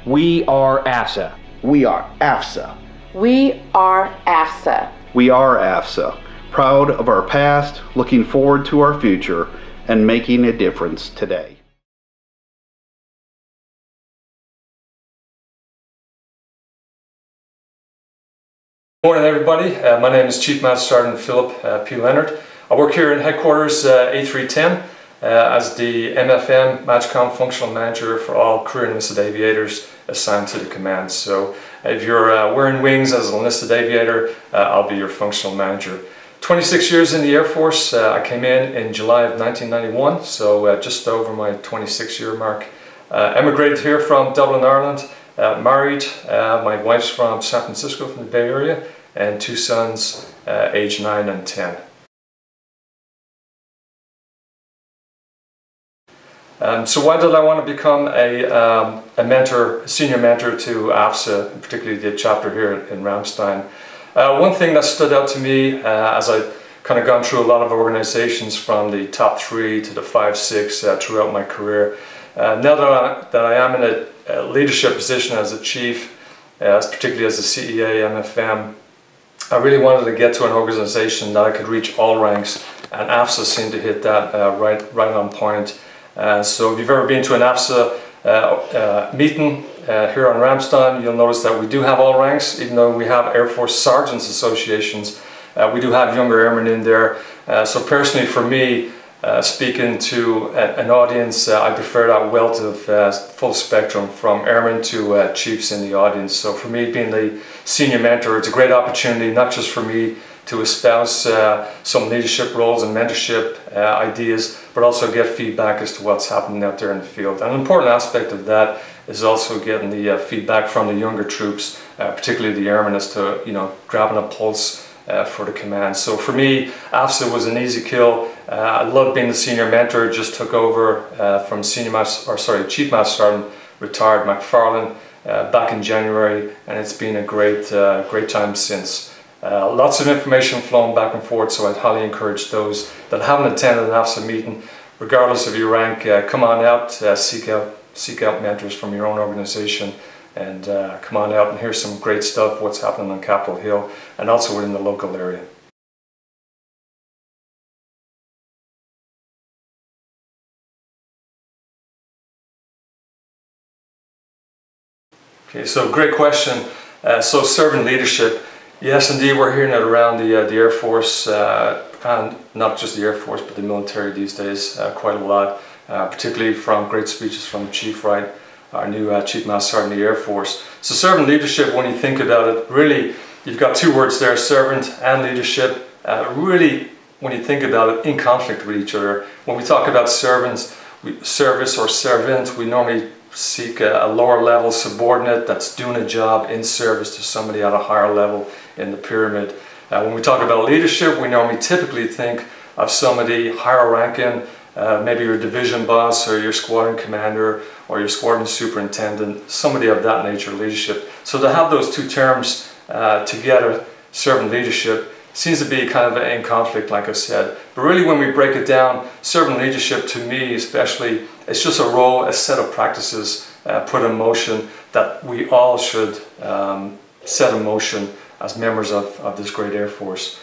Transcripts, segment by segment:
We are AFSA. We are AFSA. We are AFSA. We are AFSA, proud of our past, looking forward to our future, and making a difference today. Good morning, everybody. My name is Chief Master Sergeant Phillip P. Leonard. I work here in headquarters A310 as the MFM MAGCOM Functional Manager for all career enlisted aviators assigned to the command. So if you're wearing wings as an enlisted aviator, I'll be your functional manager. 26 years in the Air Force. I came in July of 1991, so just over my 26-year mark. Emigrated here from Dublin, Ireland. Married. My wife's from San Francisco, from the Bay Area, and two sons aged 9 and 10. So why did I want to become a mentor, a senior mentor to AFSA, particularly the chapter here in Ramstein? One thing that stood out to me as I kind of gone through a lot of organizations from the top 3 to the 5, 6 throughout my career. Now that I am in a leadership position as a chief, particularly as a CEA, MFM, I really wanted to get to an organization that I could reach all ranks, and AFSA seemed to hit that right on point. So if you've ever been to an AFSA meeting here on Ramstein, you'll notice that we do have all ranks. Even though we have Air Force Sergeants Associations, we do have younger airmen in there. So personally for me, speaking to an audience, I prefer that wealth of full spectrum from airmen to chiefs in the audience. So for me, being the senior mentor, it's a great opportunity not just for me to espouse some leadership roles and mentorship ideas, but also get feedback as to what's happening out there in the field. And an important aspect of that is also getting the feedback from the younger troops, particularly the airmen, as to grabbing a pulse for the command. So for me, AFSA was an easy kill. I loved being the senior mentor. Just took over from Chief Master Sergeant, retired McFarlane back in January, and it's been a great time since. Lots of information flowing back and forth, so I'd highly encourage those that haven't attended an AFSA meeting, regardless of your rank, come on out, seek out mentors from your own organization, and come on out and hear some great stuff, what's happening on Capitol Hill and also within the local area. Okay, so great question. So servant leadership, yes indeed, we're hearing it around the Air Force, and not just the Air Force but the military these days quite a lot, particularly from great speeches from Chief Wright, our new Chief Master Sergeant of the Air Force. So servant leadership, when you think about it, really you've got two words there, servant and leadership, really when you think about it, in conflict with each other. When we talk about servants, service or servant, we normally seek a lower level subordinate that's doing a job in service to somebody at a higher level in the pyramid. When we talk about leadership, we normally typically think of somebody higher ranking, maybe your division boss or your squadron commander or your squadron superintendent, somebody of that nature, leadership. So to have those two terms together, servant leadership, seems to be kind of in conflict, like I said. But really when we break it down, servant leadership to me especially, it's just a role, a set of practices put in motion that we all should set in motion as members of this great Air Force.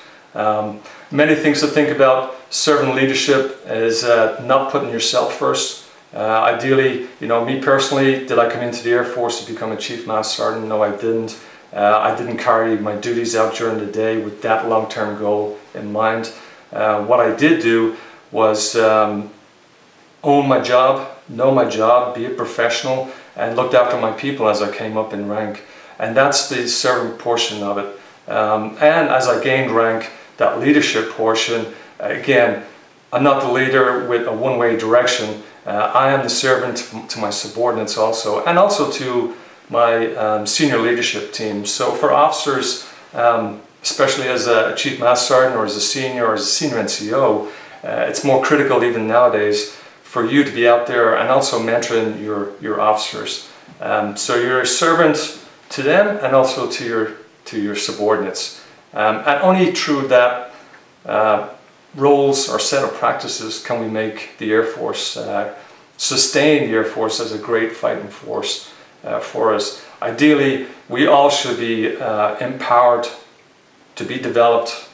Many things to think about. Servant leadership is not putting yourself first. Ideally, me personally, did I come into the Air Force to become a Chief Master Sergeant? No, I didn't. I didn't carry my duties out during the day with that long-term goal in mind. What I did do was own my job, know my job, be a professional, and looked after my people as I came up in rank. And that's the servant portion of it. And as I gained rank, that leadership portion, again, I'm not the leader with a one-way direction. I am the servant to my subordinates also, and also to my senior leadership team. So for officers, especially as a Chief Master Sergeant or as a senior NCO, it's more critical even nowadays for you to be out there and also mentoring your officers. So you're a servant to them and also to your subordinates. And only through that roles or set of practices can we make the Air Force, sustain the Air Force as a great fighting force. for us. Ideally, we all should be empowered to be developed,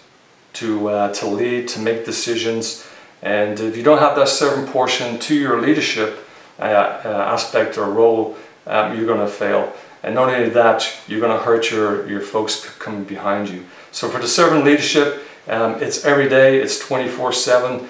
to lead, to make decisions. And if you don't have that servant portion to your leadership aspect or role, you're going to fail. And not only that, you're going to hurt your folks coming behind you. So for the servant leadership, it's every day, it's 24/7.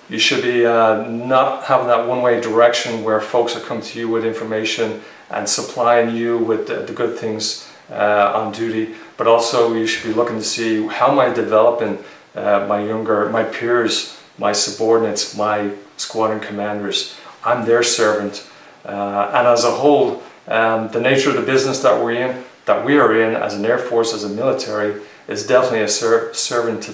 You should be not having that one-way direction where folks are coming to you with information and supplying you with the good things on duty, but also you should be looking to see how am I developing my peers, my subordinates, my squadron commanders. I'm their servant, and as a whole, the nature of the business that we are in as an Air Force, as a military, is definitely a servant to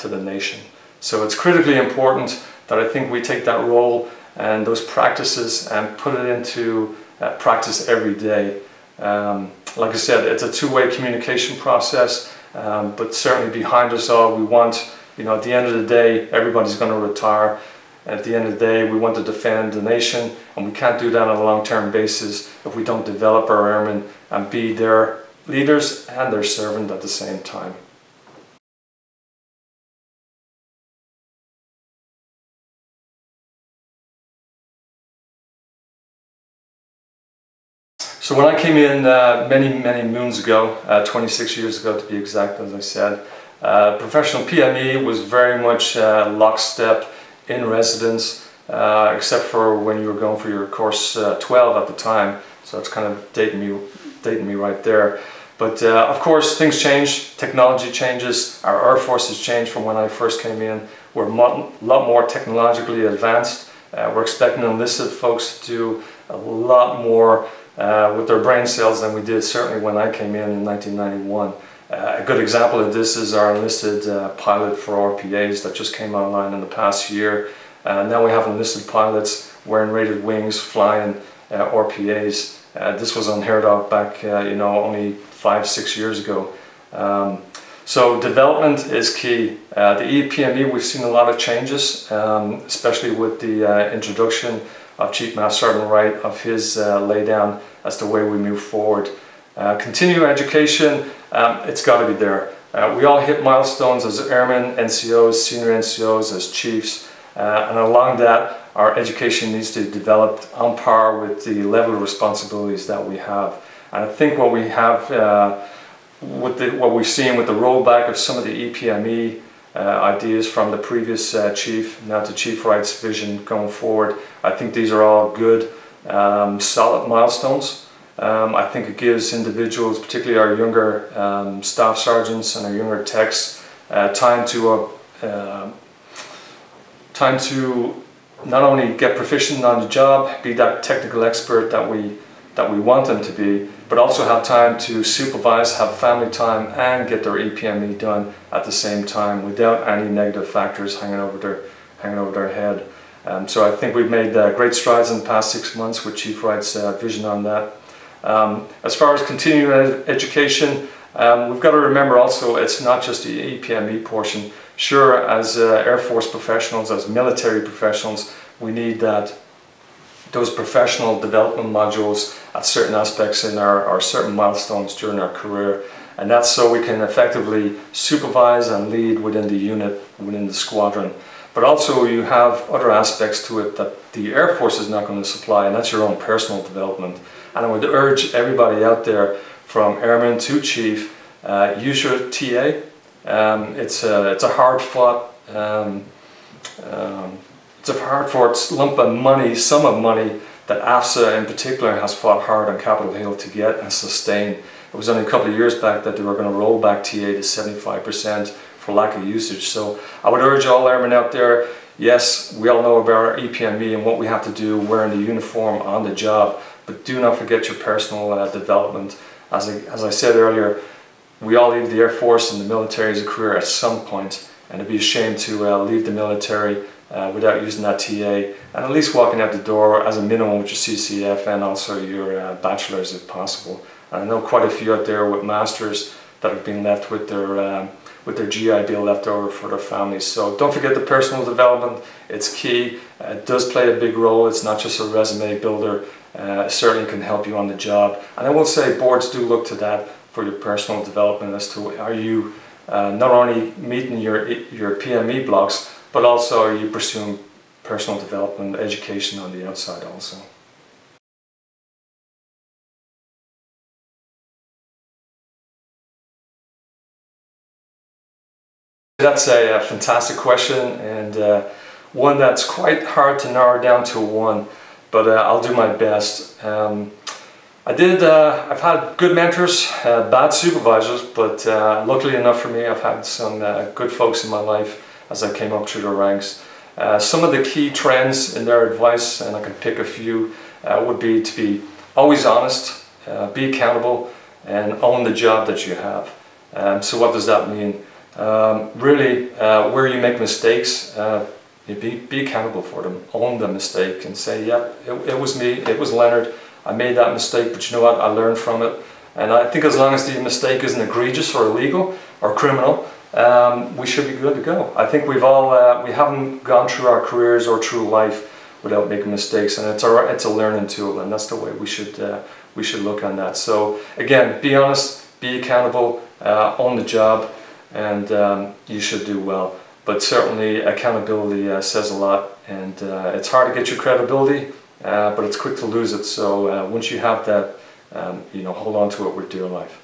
the nation. So it's critically important that I think we take that role and those practices and put it into practice every day. Like I said, it's a two-way communication process, but certainly behind us all, we want, at the end of the day, everybody's going to retire. At the end of the day, we want to defend the nation, and we can't do that on a long-term basis if we don't develop our airmen and be their leaders and their servant at the same time. So when I came in many moons ago, 26 years ago to be exact, as I said, professional PME was very much lockstep in residence, except for when you were going for your course 12 at the time. So it's kind of dating me right there. But of course things change, technology changes, our Air Force has changed from when I first came in. We're a lot more technologically advanced. We're expecting enlisted folks to do a lot more with their brain cells than we did certainly when I came in 1991. A good example of this is our enlisted pilot for RPAs that just came online in the past year. Now we have enlisted pilots wearing rated wings, flying RPAs. This was unheard of back only 5-6 years ago. So development is key. The EPME, we've seen a lot of changes, especially with the introduction of Chief Master Sergeant Wright, of his laydown as the way we move forward. Continuing education, it's got to be there. We all hit milestones as airmen, NCOs, senior NCOs, as chiefs, and along that our education needs to develop on par with the level of responsibilities that we have. And I think what we have, what we've seen with the rollback of some of the EPME ideas from the previous chief, now to Chief Wright's vision going forward, I think these are all good, solid milestones. I think it gives individuals, particularly our younger staff sergeants and our younger techs, time to not only get proficient on the job, be that technical expert that we want them to be, but also have time to supervise, have family time, and get their EPME done at the same time without any negative factors hanging over their head. So I think we've made great strides in the past 6 months with Chief Wright's vision on that. As far as continuing education, we've got to remember also it's not just the EPME portion. Sure, as Air Force professionals, as military professionals, we need those professional development modules at certain aspects in our certain milestones during our career. And that's so we can effectively supervise and lead within the unit, within the squadron. But also you have other aspects to it that the Air Force is not going to supply, and that's your own personal development. And I would urge everybody out there, from airman to chief, use your TA. It's a hard-fought lump of sum of money that AFSA in particular has fought hard on Capitol Hill to get and sustain. It was only a couple of years back that they were going to roll back TA to 75% for lack of usage. So I would urge all airmen out there, yes, we all know about our EPME and what we have to do wearing the uniform on the job, but do not forget your personal development. As I said earlier, we all leave the Air Force and the military as a career at some point, and it'd be a shame to leave the military without using that TA, and at least walking out the door as a minimum with your CCF and also your bachelor's if possible. And I know quite a few out there with masters that have been left with their GI Bill left over for their families. So don't forget the personal development, it's key. It does play a big role. It's not just a resume builder, certainly can help you on the job. And I will say boards do look to that for your personal development as to are you not only meeting your PME blocks, but also are you pursuing personal development, education on the outside also. That's a fantastic question, and one that's quite hard to narrow down to one, but I'll do my best. I've had good mentors, bad supervisors, but luckily enough for me, I've had some good folks in my life as I came up through the ranks. Some of the key trends in their advice, and I can pick a few, would be to be always honest, be accountable, and own the job that you have. So what does that mean? Really, where you make mistakes, be accountable for them. Own the mistake and say, yeah, it was me, it was Leonard, I made that mistake, but you know what, I learned from it. And I think as long as the mistake isn't egregious or illegal or criminal, we should be good to go. I think we haven't gone through our careers or through life without making mistakes, and it's a learning tool, and that's the way we should look on that. So again, be honest, be accountable, own the job, and you should do well. But certainly accountability says a lot, and it's hard to get your credibility, but it's quick to lose it. So once you have that, hold on to it with dear life.